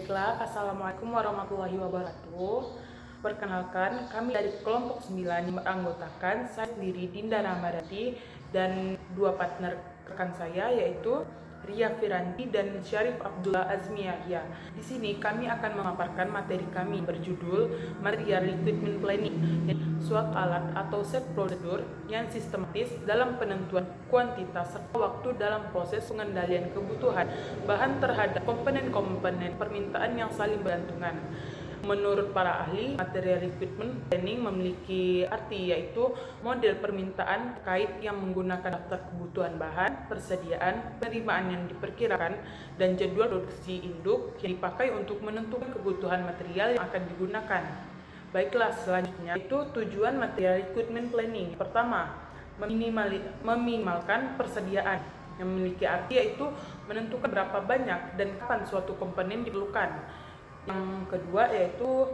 Baiklah, Assalamualaikum warahmatullahi wabarakatuh. Perkenalkan, kami dari kelompok 9 yang beranggotakan saya sendiri Dinda Ramadhani dan dua partner rekan saya yaitu Ria Firanti dan Syarif Abdullah Azmi Yahya. Di sini kami akan memaparkan materi kami berjudul Material Equipment Planning, suatu alat atau set prosedur yang sistematis dalam penentuan kuantitas serta waktu dalam proses pengendalian kebutuhan bahan terhadap komponen-komponen permintaan yang saling bergantungan. Menurut para ahli, material equipment planning memiliki arti yaitu model permintaan terkait yang menggunakan daftar kebutuhan bahan, persediaan, penerimaan yang diperkirakan, dan jadwal produksi induk yang dipakai untuk menentukan kebutuhan material yang akan digunakan. Baiklah, selanjutnya itu tujuan material equipment planning. Pertama, meminimalkan persediaan yang memiliki arti yaitu menentukan berapa banyak dan kapan suatu komponen diperlukan. Yang kedua yaitu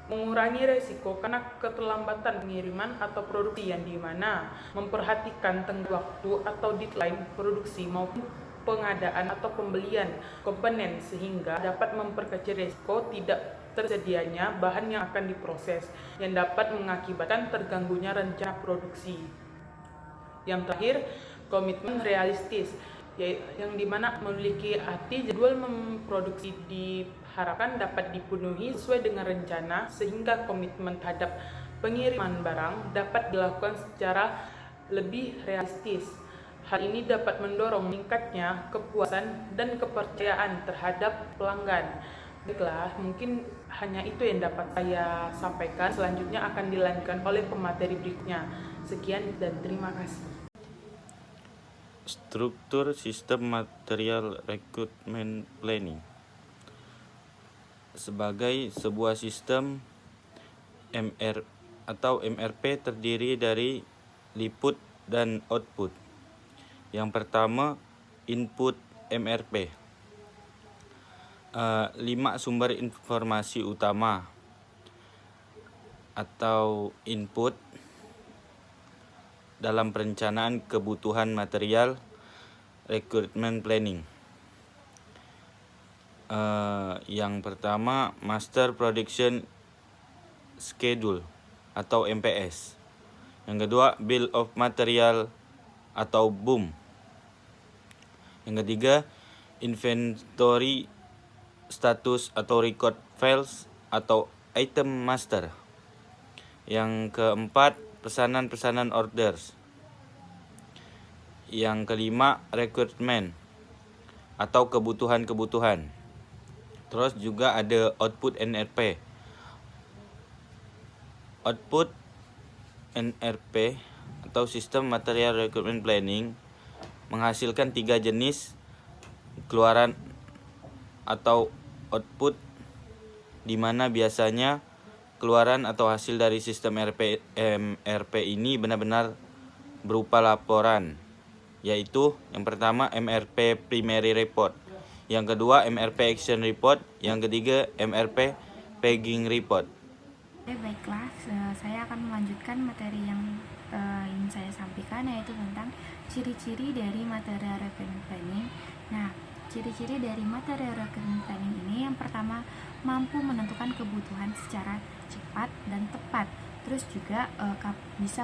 mengurangi resiko karena keterlambatan pengiriman atau produksi yang dimana memperhatikan tenggat waktu atau deadline produksi maupun pengadaan atau pembelian komponen sehingga dapat memperkecil resiko tidak tersedianya bahan yang akan diproses yang dapat mengakibatkan terganggunya rencana produksi. Yang terakhir, komitmen realistis yang dimana memiliki arti jadwal memproduksi diharapkan dapat dipenuhi sesuai dengan rencana sehingga komitmen terhadap pengiriman barang dapat dilakukan secara lebih realistis. Hal ini dapat mendorong meningkatnya kepuasan dan kepercayaan terhadap pelanggan. Baiklah, mungkin hanya itu yang dapat saya sampaikan. Selanjutnya akan dilanjutkan oleh pemateri berikutnya. Sekian dan terima kasih. Struktur Sistem Material Recruitment Planning sebagai sebuah sistem MRP terdiri dari input dan output. Yang pertama, input MRP. 5 sumber informasi utama atau input dalam perencanaan kebutuhan material recruitment planning. Yang pertama, Master Production Schedule atau MPS. Yang kedua, Bill of Material atau BOM. Yang ketiga, Inventory Status atau Record Files atau Item Master. Yang keempat, pesanan orders. Yang kelima, recruitment atau kebutuhan. Terus juga ada output NRP. Output NRP atau Sistem Material Recruitment Planning menghasilkan 3 jenis keluaran atau output, di mana biasanya keluaran atau hasil dari sistem MRP ini benar-benar berupa laporan, yaitu yang pertama MRP Primary Report, yang kedua MRP Action Report, yang ketiga MRP Pegging Report. Baiklah, saya akan melanjutkan materi yang ingin saya sampaikan, yaitu tentang ciri-ciri dari material recruitment planning. Nah, ciri-ciri dari material recruitment planning ini yang pertama, mampu menentukan kebutuhan secara cepat dan tepat. Terus juga bisa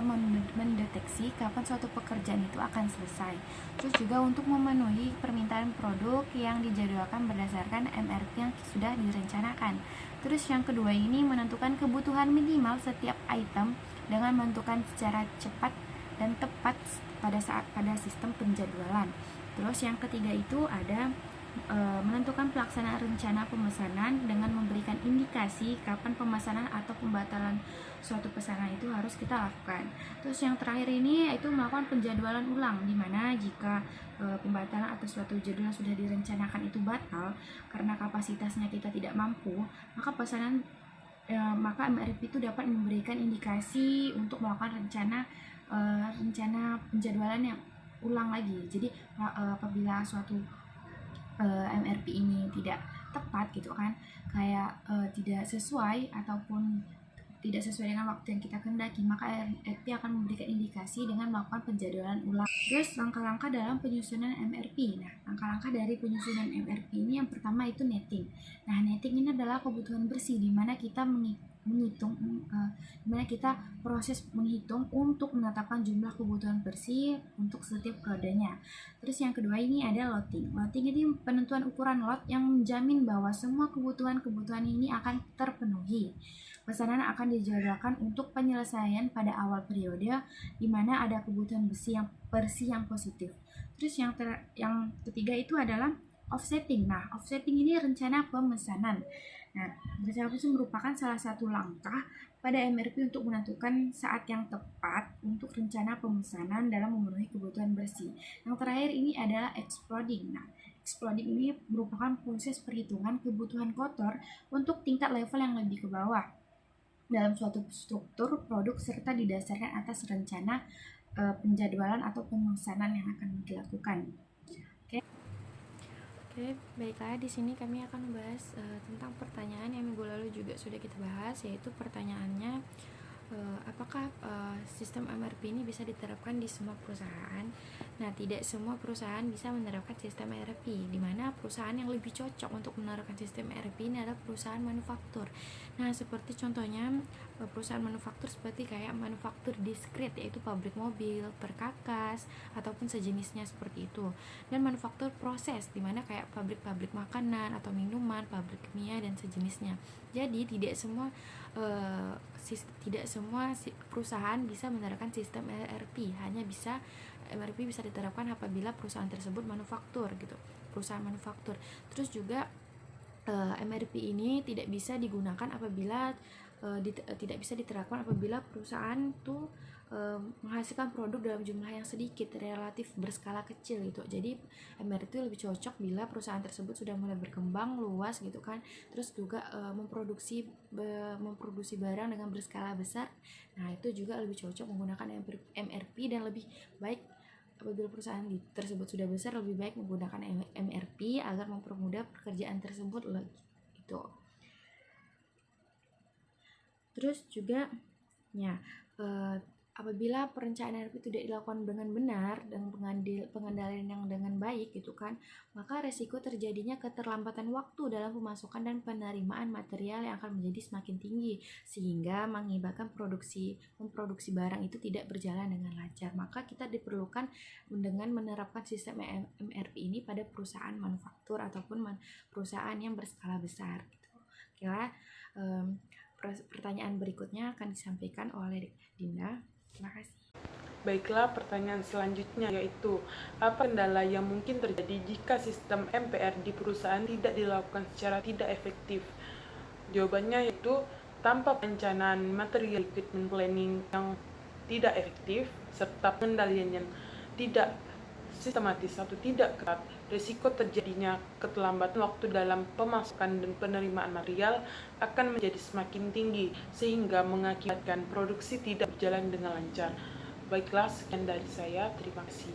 mendeteksi kapan suatu pekerjaan itu akan selesai. Terus juga untuk memenuhi permintaan produk yang dijadwalkan berdasarkan MRP yang sudah direncanakan. Terus yang kedua ini menentukan kebutuhan minimal setiap item dengan menentukan secara cepat dan tepat pada sistem penjadwalan. Terus yang ketiga itu ada menentukan pelaksanaan rencana pemesanan dengan memberikan indikasi kapan pemesanan atau pembatalan suatu pesanan itu harus kita lakukan. Terus yang terakhir ini itu melakukan penjadwalan ulang, di mana jika pembatalan atau suatu jadwal sudah direncanakan itu batal karena kapasitasnya kita tidak mampu, maka maka MRP itu dapat memberikan indikasi untuk melakukan rencana penjadwalan yang ulang lagi. Jadi apabila suatu MRP ini tidak tepat gitu kan, kayak tidak sesuai ataupun tidak sesuai dengan waktu yang kita kehendaki, maka MRP akan memberikan indikasi dengan melakukan penjadwalan ulang. Terus langkah-langkah dalam penyusunan MRP. Nah, langkah-langkah dari penyusunan MRP ini yang pertama itu netting. Nah, netting ini adalah kebutuhan bersih di mana kita menghitung, dimana kita proses menghitung untuk menetapkan jumlah kebutuhan bersih untuk setiap kodenya. Terus yang kedua ini ada loading. Loading ini penentuan ukuran lot yang menjamin bahwa semua kebutuhan ini akan terpenuhi. Pesanan akan dijadwalkan untuk penyelesaian pada awal periode di mana ada kebutuhan bersih yang positif. Terus yang ketiga itu adalah offsetting. Nah, offsetting ini rencana pemesanan. Nah, rencana pemesanan merupakan salah satu langkah pada MRP untuk menentukan saat yang tepat untuk rencana pemesanan dalam memenuhi kebutuhan bersih. Yang terakhir ini adalah exploding. Nah, exploding ini merupakan proses perhitungan kebutuhan kotor untuk tingkat level yang lebih ke bawah dalam suatu struktur produk serta didasarkan atas rencana penjadwalan atau pemesanan yang akan dilakukan. Oke, baiklah, di sini kami akan membahas tentang pertanyaan yang minggu lalu juga sudah kita bahas, yaitu pertanyaannya apakah sistem MRP ini bisa diterapkan di semua perusahaan? Nah, tidak semua perusahaan bisa menerapkan sistem MRP, di mana perusahaan yang lebih cocok untuk menerapkan sistem MRP ini adalah perusahaan manufaktur. Nah, seperti contohnya perusahaan manufaktur seperti kayak manufaktur diskret, yaitu pabrik mobil, perkakas, ataupun sejenisnya seperti itu. Dan manufaktur proses, di mana kayak pabrik-pabrik makanan atau minuman, pabrik kimia dan sejenisnya. Jadi tidak semua perusahaan bisa menerapkan sistem MRP. Hanya bisa MRP bisa diterapkan apabila perusahaan tersebut manufaktur gitu, perusahaan manufaktur. Terus juga MRP ini tidak bisa digunakan apabila tidak bisa diterapkan apabila perusahaan tuh menghasilkan produk dalam jumlah yang sedikit, relatif berskala kecil gitu. Jadi MRP itu lebih cocok bila perusahaan tersebut sudah mulai berkembang luas gitu kan, terus juga memproduksi barang dengan berskala besar. Nah, itu juga lebih cocok menggunakan MRP, dan lebih baik apabila perusahaan tersebut sudah besar, lebih baik menggunakan MRP agar mempermudah pekerjaan tersebut gitu. Terus juga ya apabila perencanaan MRP tidak dilakukan dengan benar dan pengendalian yang dengan baik gitu kan, maka resiko terjadinya keterlambatan waktu dalam pemasukan dan penerimaan material yang akan menjadi semakin tinggi, sehingga mengakibatkan memproduksi barang itu tidak berjalan dengan lancar. Maka kita diperlukan dengan menerapkan sistem MRP ini pada perusahaan manufaktur ataupun perusahaan yang berskala besar gitu. Oke, pertanyaan berikutnya akan disampaikan oleh Dinda. Terima kasih. Baiklah, pertanyaan selanjutnya yaitu apa kendala yang mungkin terjadi jika sistem MPR di perusahaan tidak dilakukan secara tidak efektif? Jawabannya yaitu tanpa perencanaan material equipment planning yang tidak efektif serta pengendalian yang tidak sistematis atau tidak ketat, risiko terjadinya keterlambatan waktu dalam pemasukan dan penerimaan material akan menjadi semakin tinggi sehingga mengakibatkan produksi tidak berjalan dengan lancar. Baiklah, sekian dari saya. Terima kasih.